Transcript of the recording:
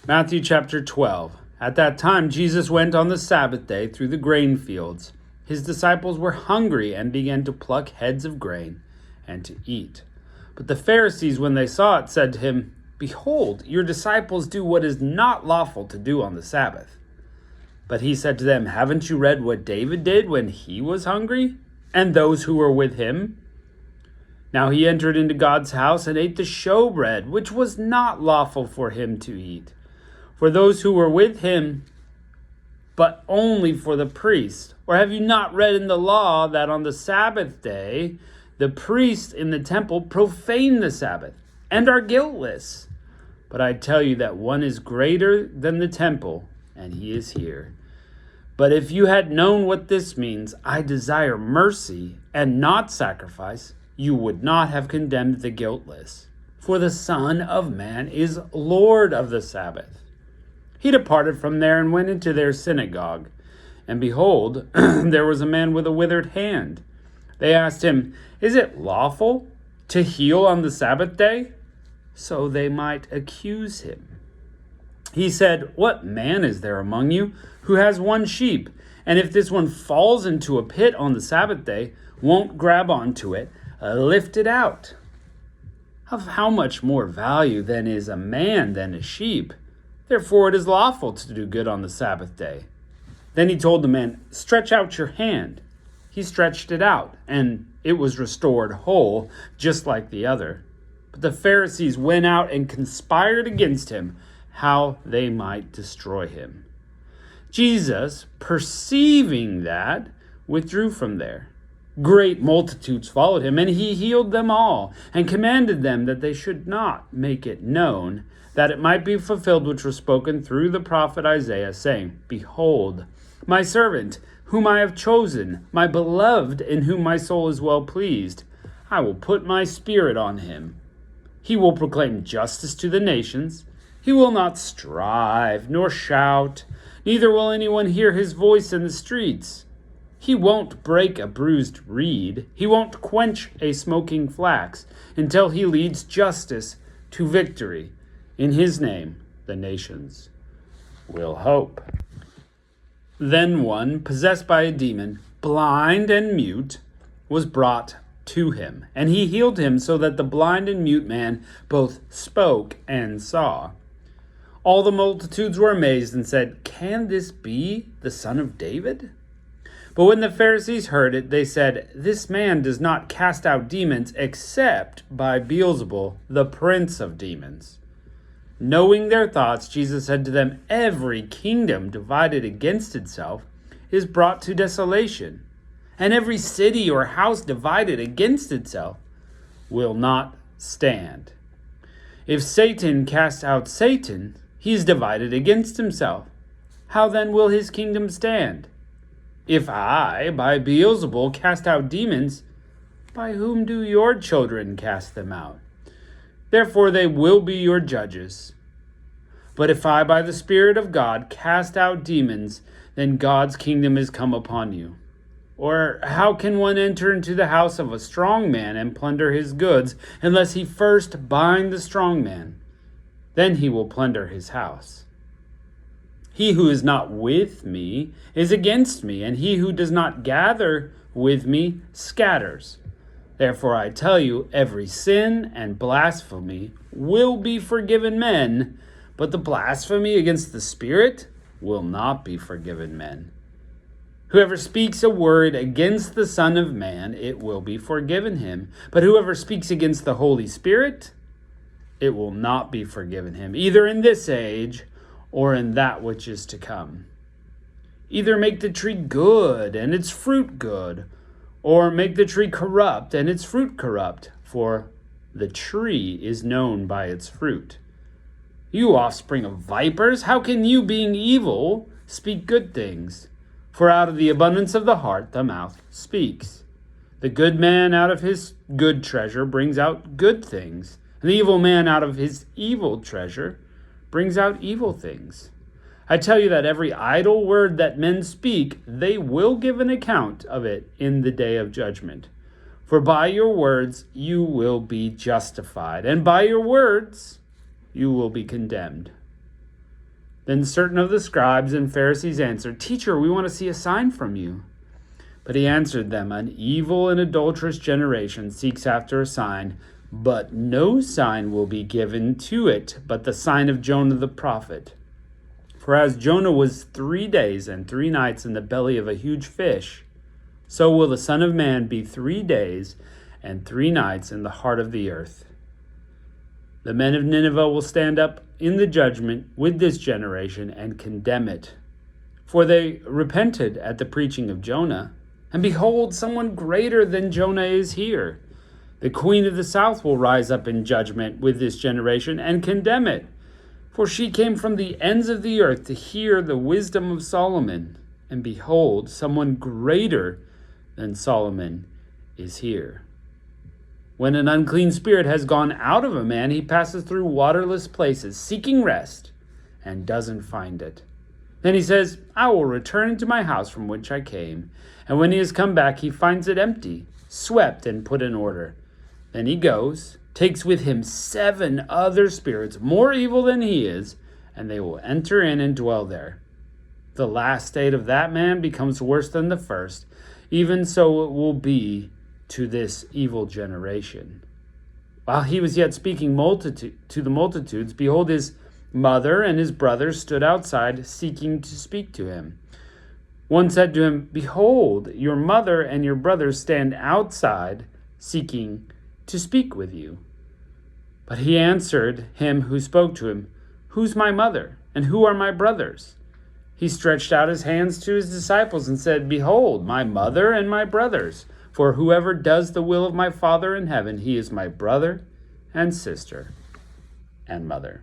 Matthew chapter 12. At that time, Jesus went on the Sabbath day through the grain fields. His disciples were hungry and began to pluck heads of grain and to eat. But the Pharisees, when they saw it, said to him, "Behold, your disciples do what is not lawful to do on the Sabbath." But he said to them, "Haven't you read what David did when he was hungry, and those who were with him? Now he entered into God's house and ate the showbread, which was not lawful for him to eat, for those who were with him, but only for the priest. Or have you not read in the law that on the Sabbath day the priests in the temple profane the Sabbath and are guiltless? But I tell you that one is greater than the temple, and he is here. But if you had known what this means, 'I desire mercy and not sacrifice,' you would not have condemned the guiltless. For the Son of Man is Lord of the Sabbath." He departed from there and went into their synagogue. And behold, there was a man with a withered hand. They asked him, "Is it lawful to heal on the Sabbath day?" So they might accuse him. He said, "What man is there among you who has one sheep, and if this one falls into a pit on the Sabbath day, won't grab onto it, lift it out? Of how much more value then is a man than a sheep? Therefore it is lawful to do good on the Sabbath day." Then he told the man, "Stretch out your hand." He stretched it out, and it was restored whole, just like the other. But the Pharisees went out and conspired against him, how they might destroy him. Jesus, perceiving that, withdrew from there. Great multitudes followed him, and he healed them all, and commanded them that they should not make it known, that it might be fulfilled which was spoken through the prophet Isaiah, saying, "Behold, my servant, whom I have chosen, my beloved, in whom my soul is well pleased. I will put my spirit on him. He will proclaim justice to the nations. He will not strive, nor shout, neither will anyone hear his voice in the streets. He won't break a bruised reed. He won't quench a smoking flax, until he leads justice to victory. In his name, the nations will hope." Then one, possessed by a demon, blind and mute, was brought to him, and he healed him, so that the blind and mute man both spoke and saw. All the multitudes were amazed and said, "Can this be the Son of David?" But when the Pharisees heard it, they said, "This man does not cast out demons except by Beelzebul, the prince of demons." Knowing their thoughts, Jesus said to them, "Every kingdom divided against itself is brought to desolation, and every city or house divided against itself will not stand. If Satan cast out Satan, he is divided against himself. How then will his kingdom stand? If I, by Beelzebul, cast out demons, by whom do your children cast them out? Therefore they will be your judges. But if I, by the Spirit of God, cast out demons, then God's kingdom is come upon you. Or how can one enter into the house of a strong man and plunder his goods, unless he first bind the strong man? Then he will plunder his house. He who is not with me is against me, and he who does not gather with me scatters. Therefore I tell you, every sin and blasphemy will be forgiven men, but the blasphemy against the Spirit will not be forgiven men. Whoever speaks a word against the Son of Man, it will be forgiven him. But whoever speaks against the Holy Spirit, it will not be forgiven him, either in this age or in that which is to come. Either make the tree good and its fruit good, or make the tree corrupt and its fruit corrupt, for the tree is known by its fruit. You offspring of vipers, how can you, being evil, speak good things? For out of the abundance of the heart the mouth speaks. The good man out of his good treasure brings out good things, and the evil man out of his evil treasure brings out evil things. I tell you that every idle word that men speak, they will give an account of it in the day of judgment. For by your words you will be justified, and by your words you will be condemned. Then certain of the scribes and Pharisees answered, "Teacher, we want to see a sign from you." But he answered them, "An evil and adulterous generation seeks after a sign, but no sign will be given to it but the sign of Jonah the prophet. For as Jonah was 3 days and 3 nights in the belly of a huge fish, so will the Son of Man be 3 days and 3 nights in the heart of the earth. The men of Nineveh will stand up in the judgment with this generation and condemn it. For they repented at the preaching of Jonah, and behold, someone greater than Jonah is here. The queen of the south will rise up in judgment with this generation and condemn it. For she came from the ends of the earth to hear the wisdom of Solomon. And behold, someone greater than Solomon is here. When an unclean spirit has gone out of a man, he passes through waterless places, seeking rest, and doesn't find it. Then he says, I will return into my house from which I came. And when he has come back, he finds it empty, swept and put in order. Then he goes, takes with him 7 other spirits more evil than he is, and they will enter in and dwell there. The last state of that man becomes worse than the first. Even so it will be to this evil generation. While he was yet speaking to the multitudes, behold, his mother and his brothers stood outside, seeking to speak to him. One said to him, Behold, your mother and your brothers stand outside, seeking to speak with you. But he answered him who spoke to him, Who's my mother, and who are my brothers? He stretched out his hands to his disciples and said, Behold, my mother and my brothers. For whoever does the will of my Father in heaven, he is my brother and sister and mother.